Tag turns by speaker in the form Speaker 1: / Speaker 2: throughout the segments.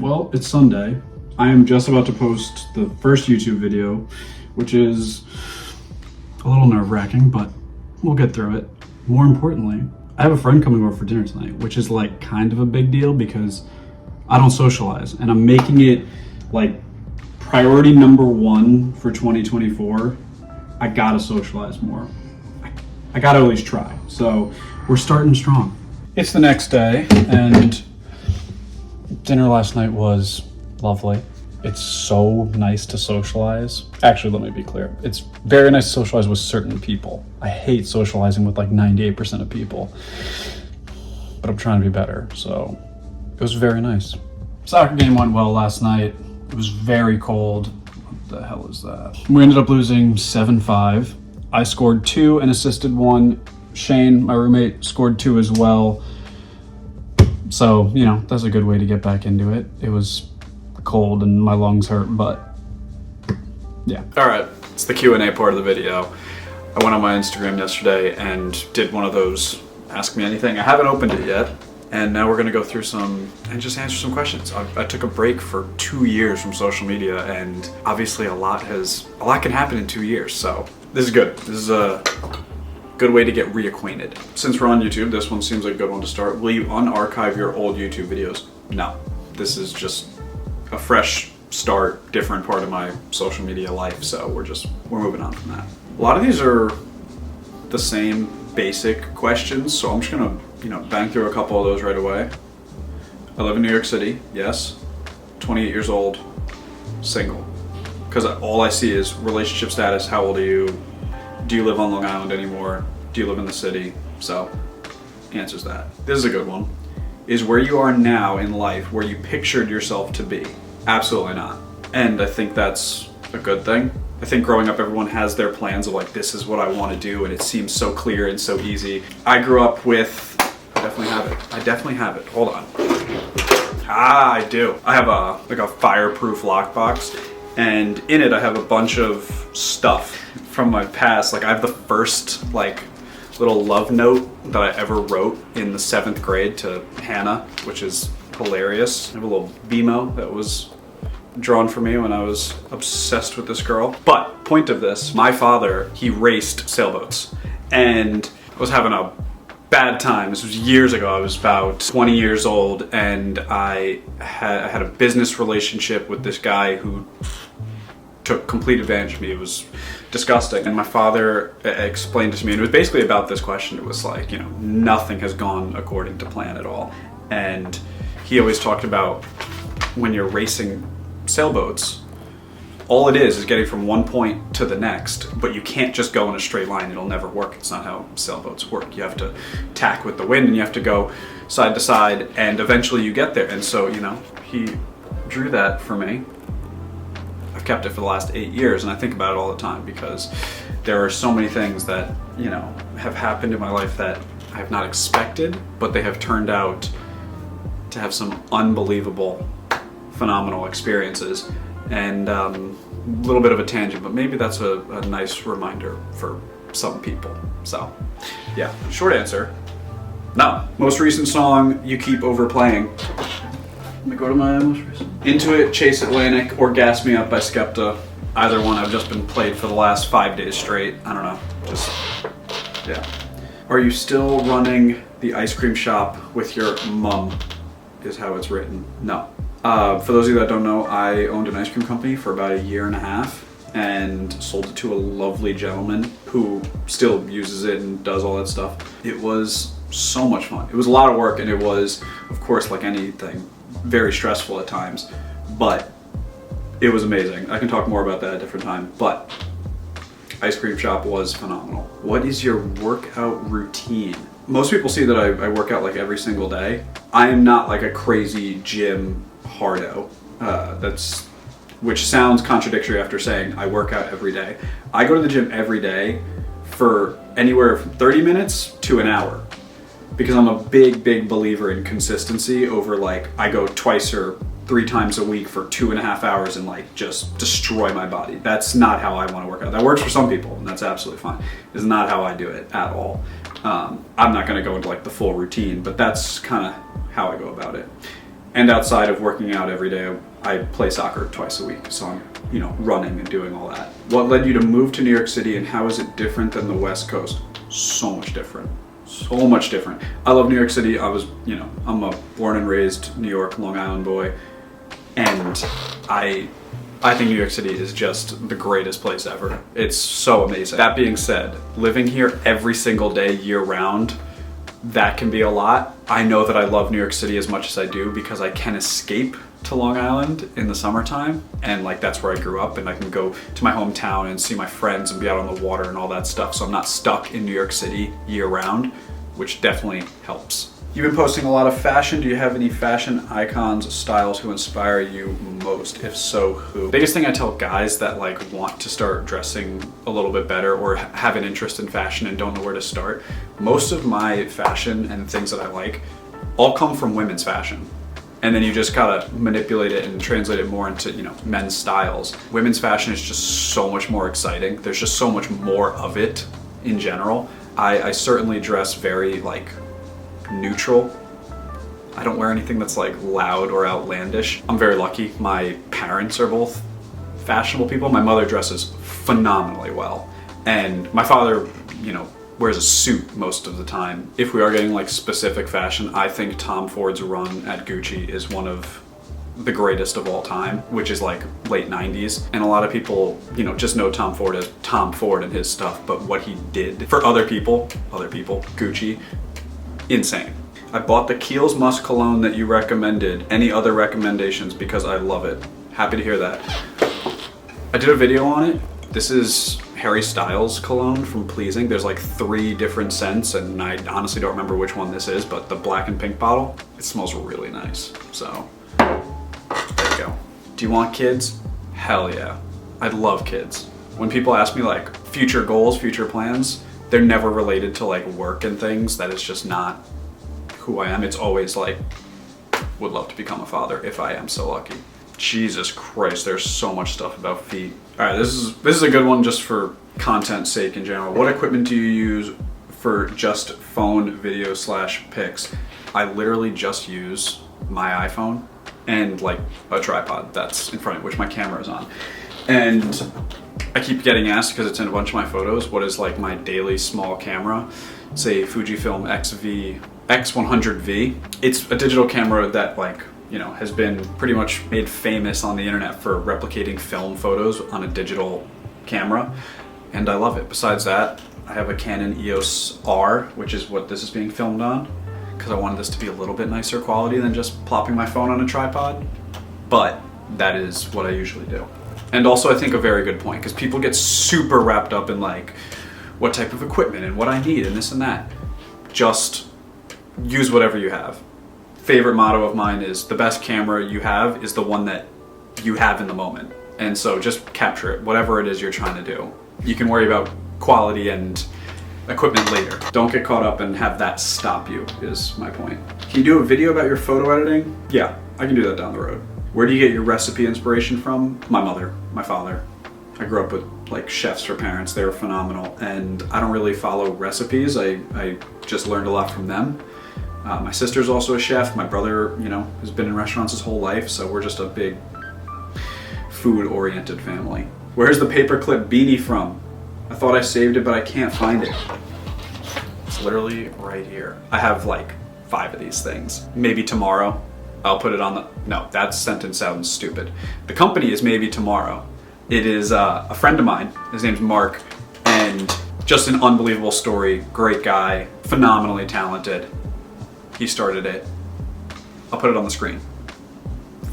Speaker 1: Well, it's Sunday. I am just about to post the first YouTube video, which is a little nerve-wracking, but we'll get through it. More importantly, I have a friend coming over for dinner tonight, which is like kind of a big deal because I don't socialize, and I'm making it like priority number one for 2024. I gotta socialize more. I gotta at least try. So we're starting strong. It's the next day, and dinner last night was lovely. It's so nice to socialize. Actually, let me be clear. It's very nice to socialize with certain people. I hate socializing with like 98% of people, but I'm trying to be better, so it was very nice. Soccer game went well last night. It was very cold. What the hell is that? We ended up losing 7-5. I scored 2 and assisted 1. Shane, my roommate, scored 2 as well. So, you know, that's a good way to get back into it. It was cold and my lungs hurt, but yeah. All right, it's the Q&A part of the video. I went on my Instagram yesterday and did one of those Ask Me Anything. I haven't opened it yet, and now we're gonna go through some and just answer some questions. I took a break for 2 years from social media, and obviously a lot can happen in 2 years, so this is good. This is a good way to get reacquainted. Since we're on YouTube, this one seems like a good one to start. Will you unarchive your old YouTube videos? No. This is just a fresh start, different part of my social media life, so we're moving on from that. A lot of these are the same basic questions, so I'm just gonna, bang through a couple of those right away. I live in New York City, yes. 28 years old, single. Because all I see is relationship status, how old are you? Do you live on Long Island anymore? Do you live in the city? So, answers that. This is a good one. Is where you are now in life where you pictured yourself to be? Absolutely not. And I think that's a good thing. I think growing up, everyone has their plans of like, this is what I want to do, and it seems so clear and so easy. I grew up with, I definitely have it. Hold on. I do. I have a fireproof lockbox, and in it I have a bunch of stuff from my past. Like I have the first little love note that I ever wrote in the 7th grade to Hannah, which is hilarious. I have a little BMO that was drawn for me when I was obsessed with this girl. But point of this, my father, he raced sailboats, and I was having a bad time. This was years ago. I was about 20 years old, and I had a business relationship with this guy who took complete advantage of me. It was disgusting. And my father explained it to me, and it was basically about this question. It was like, nothing has gone according to plan at all. And he always talked about when you're racing sailboats, all it is getting from one point to the next, but you can't just go in a straight line. It'll never work. It's not how sailboats work. You have to tack with the wind, and you have to go side to side, and eventually you get there. And so, he drew that for me. I've kept it for the last 8 years, and I think about it all the time because there are so many things that, have happened in my life that I have not expected, but they have turned out to have some unbelievable, phenomenal experiences. And a little bit of a tangent, but maybe that's a nice reminder for some people. So, yeah, short answer, no. Most recent song you keep overplaying. Let me go to my most recent. Into It, Chase Atlantic, or Gas Me Up by Skepta. Either one I've just been played for the last 5 days straight. I don't know, yeah. Are you still running the ice cream shop with your mum, is how it's written. No. For those of you that don't know, I owned an ice cream company for about 1.5 years and sold it to a lovely gentleman who still uses it and does all that stuff. It was so much fun. It was a lot of work, and it was, of course, like anything, very stressful at times, but it was amazing. I can talk more about that at a different time, but ice cream shop was phenomenal. What is your workout routine? Most people see that I work out like every single day. I am not like a crazy gym hardo. Which sounds contradictory after saying I work out every day. I go to the gym every day for anywhere from 30 minutes to an hour because I'm a big believer in consistency over I go twice or 3 times a week for 2.5 hours and just destroy my body. That's not how I want to work out. That works for some people, and that's absolutely fine. It's not how I do it at all. I'm not going to go into the full routine, but that's kind of how I go about it. And outside of working out every day, I play soccer twice a week. So I'm, running and doing all that. What led you to move to New York City, and how is it different than the West Coast? So much different. So much different. I love New York City. I'm a born and raised New York, Long Island boy. And I think New York City is just the greatest place ever. It's so amazing. That being said, living here every single day, year round, that can be a lot. I know that I love New York City as much as I do because I can escape to Long Island in the summertime, and that's where I grew up, and I can go to my hometown and see my friends and be out on the water and all that stuff. So I'm not stuck in New York City year round, which definitely helps. You've been posting a lot of fashion. Do you have any fashion icons, styles who inspire you most? If so, who? Biggest thing I tell guys that want to start dressing a little bit better or have an interest in fashion and don't know where to start, most of my fashion and things that I like all come from women's fashion. And then you just gotta manipulate it and translate it more into, men's styles. Women's fashion is just so much more exciting. There's just so much more of it in general. I certainly dress very neutral. I don't wear anything that's loud or outlandish. I'm very lucky. My parents are both fashionable people. My mother dresses phenomenally well. And my father, wears a suit most of the time. If we are getting specific fashion, I think Tom Ford's run at Gucci is one of the greatest of all time, which is late 90s. And a lot of people, just know Tom Ford as Tom Ford and his stuff, but what he did for other people, Gucci, insane. I bought the Kiehl's Musk Cologne that you recommended. Any other recommendations? Because I love it. Happy to hear that. I did a video on it. This is Harry Styles cologne from Pleasing. There's 3 different scents, and I honestly don't remember which one this is, but the black and pink bottle, it smells really nice. So, there you go. Do you want kids? Hell yeah. I'd love kids. When people ask me future goals, future plans, they're never related to work and things. That is just not who I am. It's always would love to become a father if I am so lucky. Jesus Christ, there's so much stuff about feet. All right, this is a good one just for content's sake in general. What equipment do you use for just phone video / pics? I literally just use my iPhone and a tripod that's in front of it, which my camera is on. And I keep getting asked, because it's in a bunch of my photos, what is my daily small camera? It's a Fujifilm X100V. It's a digital camera that has been pretty much made famous on the internet for replicating film photos on a digital camera, and I love it. Besides that, I have a Canon EOS R, which is what this is being filmed on, because I wanted this to be a little bit nicer quality than just plopping my phone on a tripod, but that is what I usually do. And also I think a very good point, because people get super wrapped up in what type of equipment and what I need and this and that. Just use whatever you have. Favorite motto of mine is the best camera you have is the one that you have in the moment. And so just capture it, whatever it is you're trying to do. You can worry about quality and equipment later. Don't get caught up and have that stop you, is my point. Can you do a video about your photo editing? Yeah, I can do that down the road. Where do you get your recipe inspiration from? My mother, my father. I grew up with chefs for parents. They were phenomenal, and I don't really follow recipes. I just learned a lot from them. My sister's also a chef. My brother, has been in restaurants his whole life, so we're just a big food-oriented family. Where's the paperclip beanie from? I thought I saved it, but I can't find it. It's literally right here. I have 5 of these things. Maybe tomorrow I'll put it on the... No, that sentence sounds stupid. The company is maybe tomorrow. It is a friend of mine. His name's Mark, and just an unbelievable story. Great guy, phenomenally talented. He started it. I'll put it on the screen.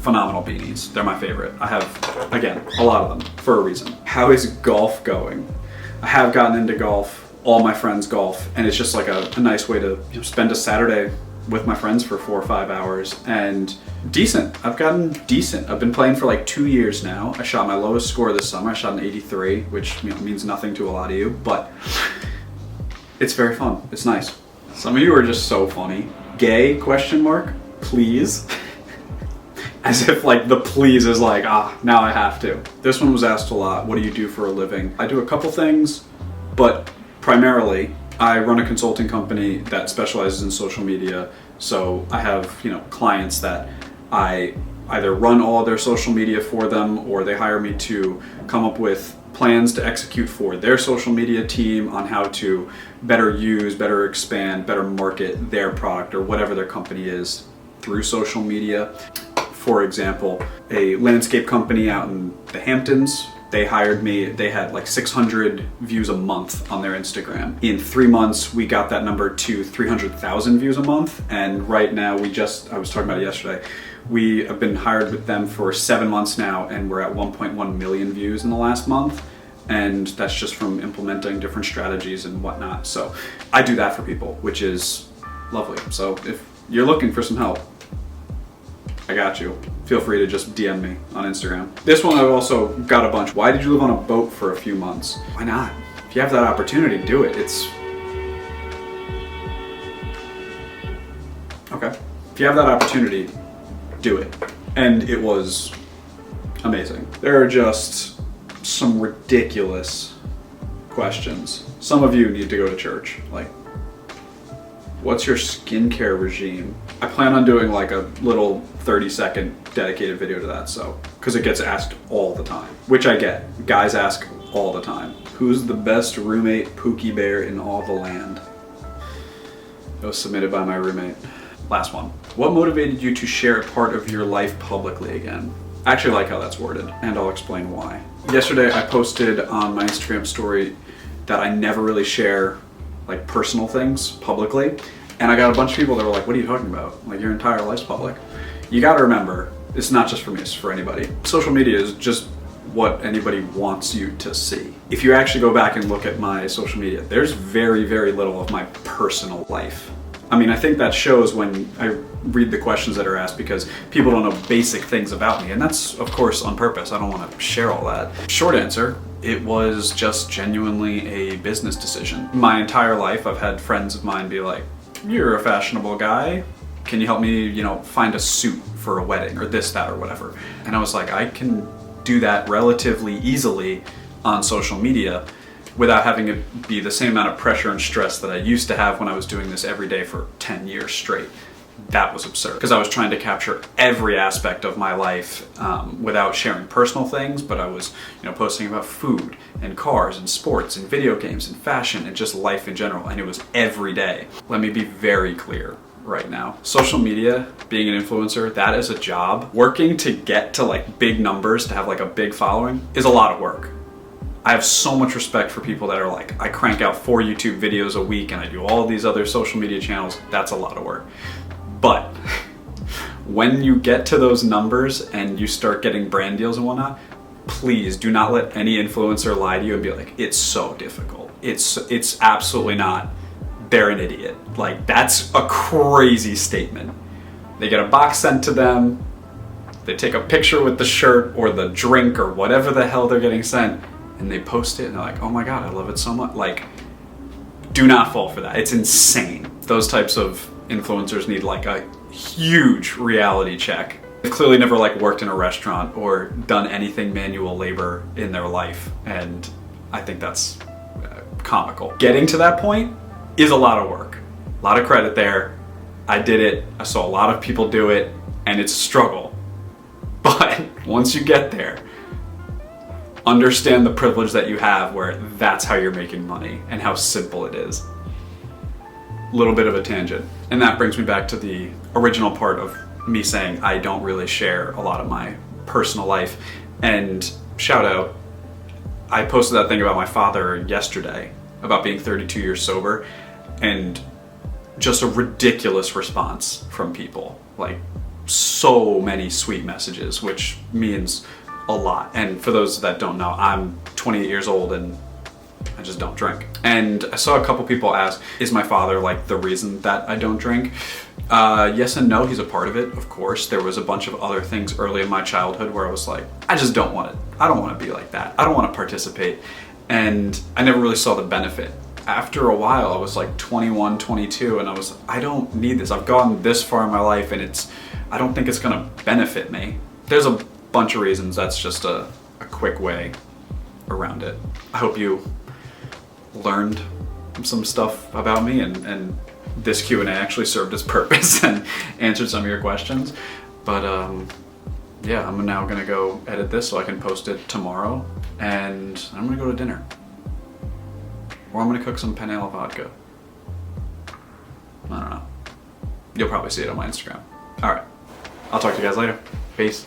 Speaker 1: Phenomenal beanies. They're my favorite. I have, again, a lot of them for a reason. How is golf going? I have gotten into golf. All my friends golf, and it's just a nice way to spend a Saturday with my friends for 4 or 5 hours, and decent. I've gotten decent. I've been playing for 2 years now. I shot my lowest score this summer. I shot an 83, which means nothing to a lot of you, but it's very fun. It's nice. Some of you are just so funny. Gay, ? Please. As if the please is now I have to. This one was asked a lot. What do you do for a living? I do a couple things, but primarily I run a consulting company that specializes in social media. So I have, clients that I either run all of their social media for them, or they hire me to come up with plans to execute for their social media team on how to better use, better expand, better market their product or whatever their company is through social media. For example, a landscape company out in the Hamptons, they hired me. They had like 600 views a month on their Instagram. In 3 months, we got that number to 300,000 views a month. And right now, I was talking about it yesterday, we have been hired with them for 7 months now, and we're at 1.1 million views in the last month. And that's just from implementing different strategies and whatnot. So I do that for people, which is lovely. So if you're looking for some help, I got you. Feel free to just DM me on Instagram. This one I've also got a bunch. Why did you live on a boat for a few months? Why not? If you have that opportunity, do it. Okay. If you have that opportunity, do it. And it was amazing. There are just some ridiculous questions. Some of you need to go to church. Like, what's your skincare regime? I plan on doing like a little 30-second dedicated video to that, so, because it gets asked all the time, which I get. Guys ask all the time. Who's the best roommate Pookie Bear in all the land? It was submitted by my roommate. Last one. What motivated you to share a part of your life publicly again? I actually like how that's worded, and I'll explain why. Yesterday I posted on my Instagram story that I never really share like personal things publicly. And I got a bunch of people that were like, what are you talking about? Like, your entire life's public. You gotta remember, it's not just for me, it's for anybody. Social media is just what anybody wants you to see. If you actually go back and look at my social media, there's very, very little of my personal life. I mean, I think that shows when I read the questions that are asked, because people don't know basic things about me. And that's, of course, on purpose. I don't want to share all that. Short answer, it was just genuinely a business decision. My entire life, I've had friends of mine be like, you're a fashionable guy. Can you help me, find a suit for a wedding or this, that, or whatever? And I was like, I can do that relatively easily on social media without having it be the same amount of pressure and stress that I used to have when I was doing this every day for 10 years straight. That was absurd, because I was trying to capture every aspect of my life without sharing personal things, but I was posting about food and cars and sports and video games and fashion and just life in general, and it was every day. Let me be very clear right now. Social media, being an influencer, that is a job. Working to get to like big numbers, to have like a big following, is a lot of work. I have so much respect for people that are like, I crank out 4 YouTube videos a week and I do all these other social media channels. That's a lot of work. But when you get to those numbers and you start getting brand deals and whatnot, please do not let any influencer lie to you and be like, it's so difficult. It's absolutely not. They're an idiot. Like, that's a crazy statement. They get a box sent to them, they take a picture with the shirt or the drink or whatever the hell they're getting sent, and they post it and they're like, oh my God, I love it so much. Like, do not fall for that. It's insane. Those types of influencers need like a huge reality check. They've clearly never like worked in a restaurant or done anything manual labor in their life, and I think that's comical. Getting to that point is a lot of work. A lot of credit there. I did it. I saw a lot of people do it, and it's a struggle. But once you get there, understand the privilege that you have where that's how you're making money and how simple it is. Little bit of a tangent. And that brings me back to the original part of me saying I don't really share a lot of my personal life. And shout out, I posted that thing about my father yesterday, about being 32 years sober, and just a ridiculous response from people. Like, so many sweet messages, which means a lot. And for those that don't know, I'm 28 years old and I just don't drink. And I saw a couple people ask, is my father like the reason that I don't drink? Yes and no, he's a part of it, of course. There was a bunch of other things early in my childhood where I was like, I just don't want it. I don't want to be like that. I don't want to participate. And I never really saw the benefit. After a while, I was like 21, 22, and I don't need this. I've gone this far in my life and I don't think it's gonna benefit me. There's a bunch of reasons. That's just a quick way around it. I hope you learned some stuff about me, and this Q&A actually served its purpose and answered some of your questions. But yeah, I'm now gonna go edit this so I can post it tomorrow, and I'm gonna go to dinner. Or I'm gonna cook some penne alla vodka. I don't know. You'll probably see it on my Instagram. All right, I'll talk to you guys later. Peace.